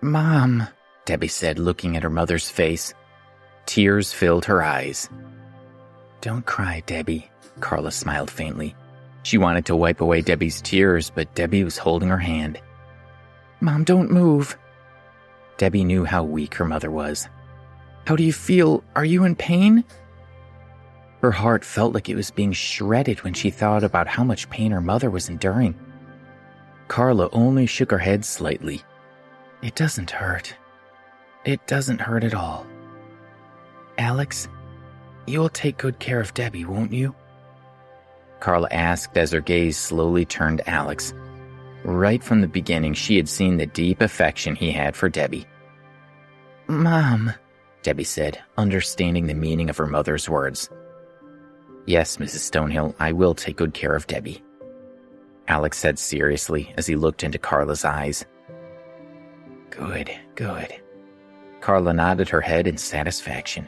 Mom, Debbie said, looking at her mother's face. Tears filled her eyes. Don't cry, Debbie, Carla smiled faintly. She wanted to wipe away Debbie's tears, but Debbie was holding her hand. Mom, don't move. Debbie knew how weak her mother was. How do you feel? Are you in pain? Her heart felt like it was being shredded when she thought about how much pain her mother was enduring. Carla only shook her head slightly. It doesn't hurt. It doesn't hurt at all. Alex, you will take good care of Debbie, won't you? Carla asked as her gaze slowly turned to Alex. Right from the beginning, she had seen the deep affection he had for Debbie. Mom, Debbie said, understanding the meaning of her mother's words. Yes, Mrs. Stonehill, I will take good care of Debbie, Alex said seriously as he looked into Carla's eyes. Good, good. Carla nodded her head in satisfaction.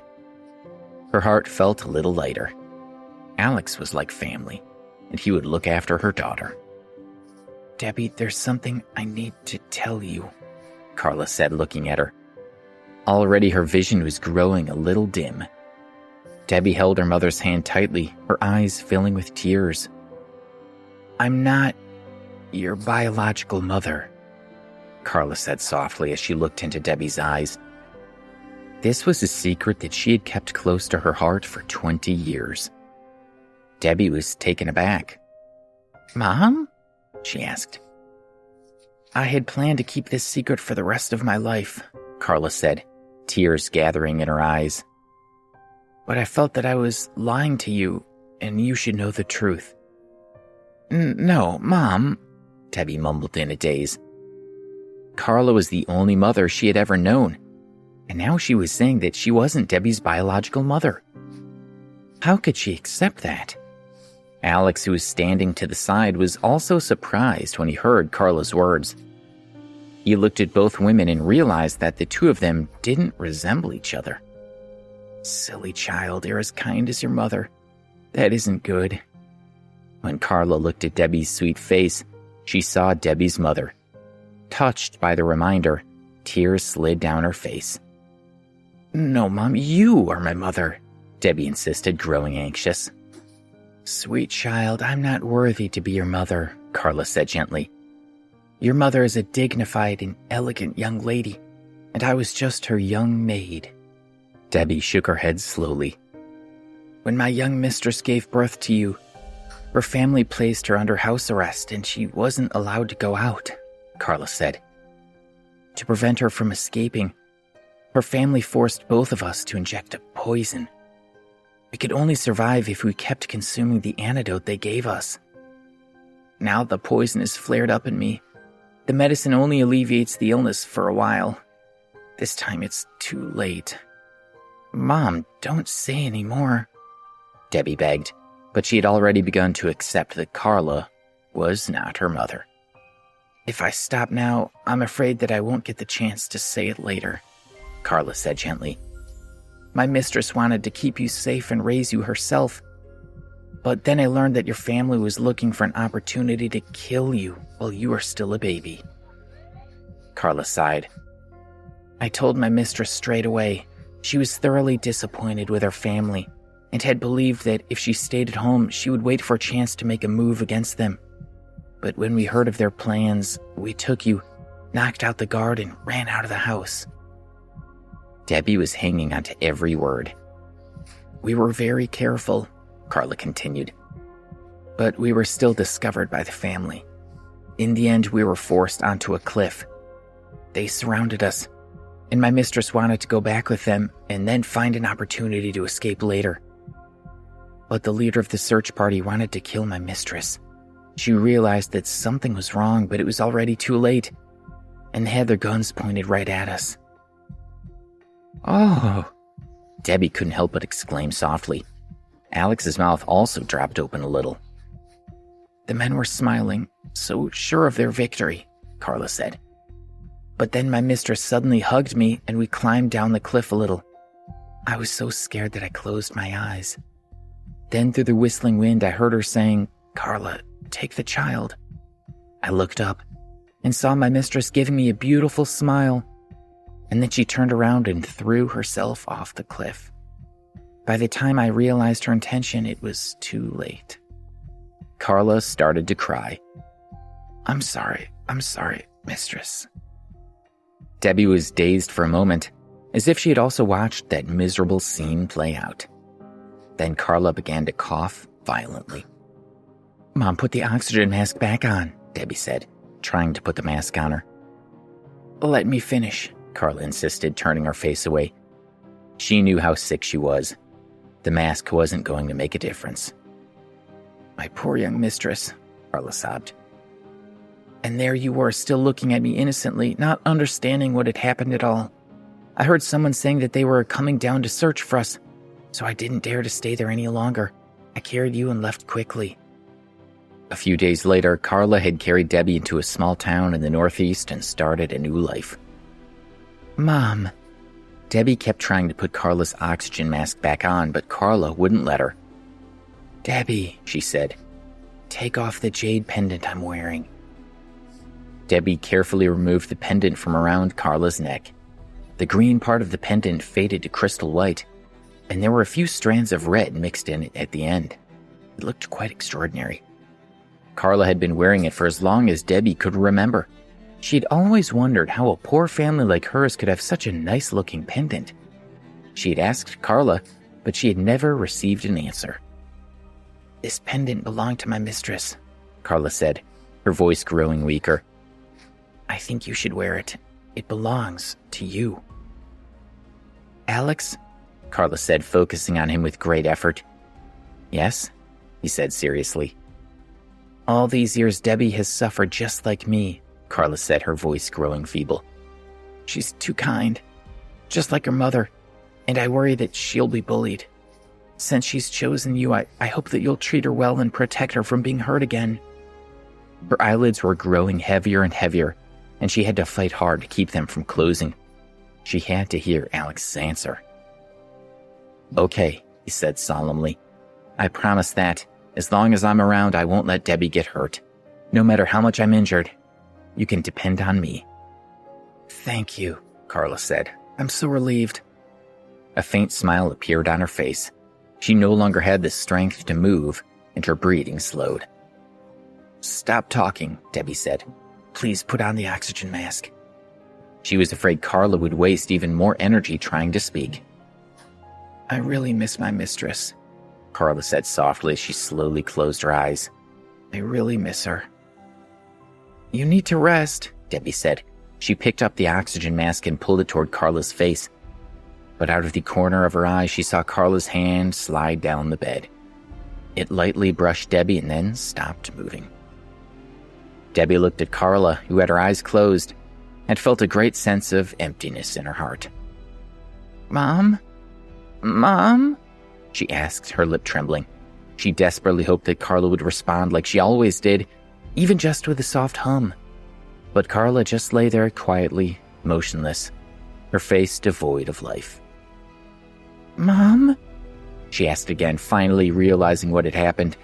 Her heart felt a little lighter. Alex was like family, and he would look after her daughter. Debbie, there's something I need to tell you, Carla said, looking at her. Already her vision was growing a little dim. Debbie held her mother's hand tightly, her eyes filling with tears. I'm not your biological mother, Carla said softly as she looked into Debbie's eyes. This was a secret that she had kept close to her heart for 20 years. Debbie was taken aback. Mom? She asked. I had planned to keep this secret for the rest of my life, Carla said, tears gathering in her eyes. But I felt that I was lying to you, and you should know the truth. No, Mom, Debbie mumbled in a daze. Carla was the only mother she had ever known, and now she was saying that she wasn't Debbie's biological mother. How could she accept that? Alex, who was standing to the side, was also surprised when he heard Carla's words. He looked at both women and realized that the two of them didn't resemble each other. Silly child, you're as kind as your mother. That isn't good. When Carla looked at Debbie's sweet face, she saw Debbie's mother. Touched by the reminder, tears slid down her face. No, Mom, you are my mother, Debbie insisted, growing anxious. Sweet child, I'm not worthy to be your mother, Carla said gently. Your mother is a dignified and elegant young lady, and I was just her young maid. Debbie shook her head slowly. When my young mistress gave birth to you, her family placed her under house arrest and she wasn't allowed to go out, Carla said. To prevent her from escaping, her family forced both of us to inject a poison. We could only survive if we kept consuming the antidote they gave us. Now the poison has flared up in me. The medicine only alleviates the illness for a while. This time it's too late. Mom, don't say any more, Debbie begged, but she had already begun to accept that Carla was not her mother. If I stop now, I'm afraid that I won't get the chance to say it later, Carla said gently. My mistress wanted to keep you safe and raise you herself, but then I learned that your family was looking for an opportunity to kill you while you were still a baby. Carla sighed. I told my mistress straight away. She was thoroughly disappointed with her family and had believed that if she stayed at home, she would wait for a chance to make a move against them. But when we heard of their plans, we took you, knocked out the guard, and ran out of the house. Debbie was hanging on to every word. We were very careful, Carla continued, but we were still discovered by the family. In the end, we were forced onto a cliff. They surrounded us, and my mistress wanted to go back with them and then find an opportunity to escape later. But the leader of the search party wanted to kill my mistress. She realized that something was wrong, but it was already too late, and they had their guns pointed right at us. Oh, Debbie couldn't help but exclaim softly. Alex's mouth also dropped open a little. The men were smiling, so sure of their victory, Carla said. But then my mistress suddenly hugged me and we climbed down the cliff a little. I was so scared that I closed my eyes. Then through the whistling wind, I heard her saying, Carla, take the child. I looked up and saw my mistress giving me a beautiful smile and then she turned around and threw herself off the cliff. By the time I realized her intention, it was too late. Carla started to cry. I'm sorry, mistress." Debbie was dazed for a moment, as if she had also watched that miserable scene play out. Then Carla began to cough violently. "Mom, put the oxygen mask back on," Debbie said, trying to put the mask on her. "Let me finish," Carla insisted, turning her face away. She knew how sick she was. The mask wasn't going to make a difference. "My poor young mistress," Carla sobbed. "And there you were, still looking at me innocently, not understanding what had happened at all. I heard someone saying that they were coming down to search for us, so I didn't dare to stay there any longer. I carried you and left quickly." A few days later, Carla had carried Debbie into a small town in the Northeast and started a new life. "Mom." Debbie kept trying to put Carla's oxygen mask back on, but Carla wouldn't let her. "Debbie," she said, "take off the jade pendant I'm wearing." Debbie carefully removed the pendant from around Carla's neck. The green part of the pendant faded to crystal white, and there were a few strands of red mixed in it at the end. It looked quite extraordinary. Carla had been wearing it for as long as Debbie could remember. She had always wondered how a poor family like hers could have such a nice-looking pendant. She had asked Carla, but she had never received an answer. "This pendant belonged to my mistress," Carla said, her voice growing weaker. "I think you should wear it. It belongs to you." "Alex?" Carla said, focusing on him with great effort. "Yes?" he said seriously. "All these years Debbie has suffered just like me," Carla said, her voice growing feeble. "She's too kind, just like her mother, and I worry that she'll be bullied. Since she's chosen you, I hope that you'll treat her well and protect her from being hurt again." Her eyelids were growing heavier and heavier, and she had to fight hard to keep them from closing. She had to hear Alex's answer. "Okay," he said solemnly. "I promise that, as long as I'm around, I won't let Debbie get hurt. No matter how much I'm injured, you can depend on me." "Thank you," Carla said. "I'm so relieved." A faint smile appeared on her face. She no longer had the strength to move, and her breathing slowed. "Stop talking," Debbie said. "Please put on the oxygen mask." She was afraid Carla would waste even more energy trying to speak. "I really miss my mistress," Carla said softly as she slowly closed her eyes. "I really miss her." "You need to rest," Debbie said. She picked up the oxygen mask and pulled it toward Carla's face. But out of the corner of her eye, she saw Carla's hand slide down the bed. It lightly brushed Debbie and then stopped moving. Debbie looked at Carla, who had her eyes closed, and felt a great sense of emptiness in her heart. "Mom? Mom?" she asked, her lip trembling. She desperately hoped that Carla would respond like she always did, even just with a soft hum. But Carla just lay there quietly, motionless, her face devoid of life. "Mom?" she asked again, finally realizing what had happened,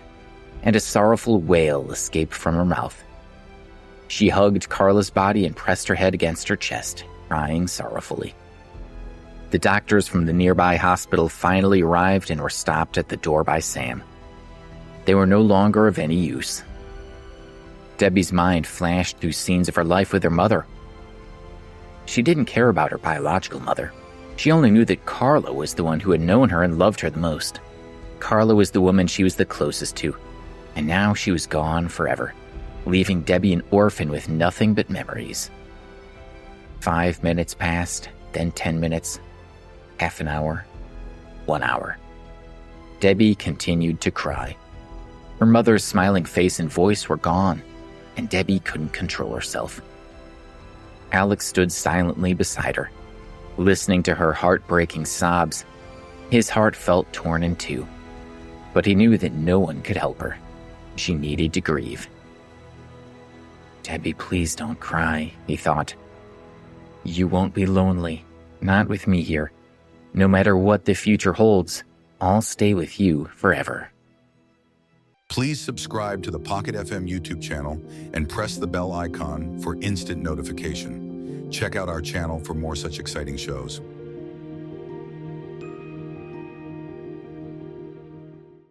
and a sorrowful wail escaped from her mouth. She hugged Carla's body and pressed her head against her chest, crying sorrowfully. The doctors from the nearby hospital finally arrived and were stopped at the door by Sam. They were no longer of any use. Debbie's mind flashed through scenes of her life with her mother. She didn't care about her biological mother. She only knew that Carla was the one who had known her and loved her the most. Carla was the woman she was the closest to, and now she was gone forever, leaving Debbie an orphan with nothing but memories. 5 minutes passed, then 10 minutes, half an hour, 1 hour. Debbie continued to cry. Her mother's smiling face and voice were gone, and Debbie couldn't control herself. Alex stood silently beside her, listening to her heartbreaking sobs. His heart felt torn in two, but he knew that no one could help her. She needed to grieve. "Debbie, please don't cry," he thought. "You won't be lonely, not with me here. No matter what the future holds, I'll stay with you forever." Please subscribe to the Pocket FM YouTube channel and press the bell icon for instant notification. Check out our channel for more such exciting shows.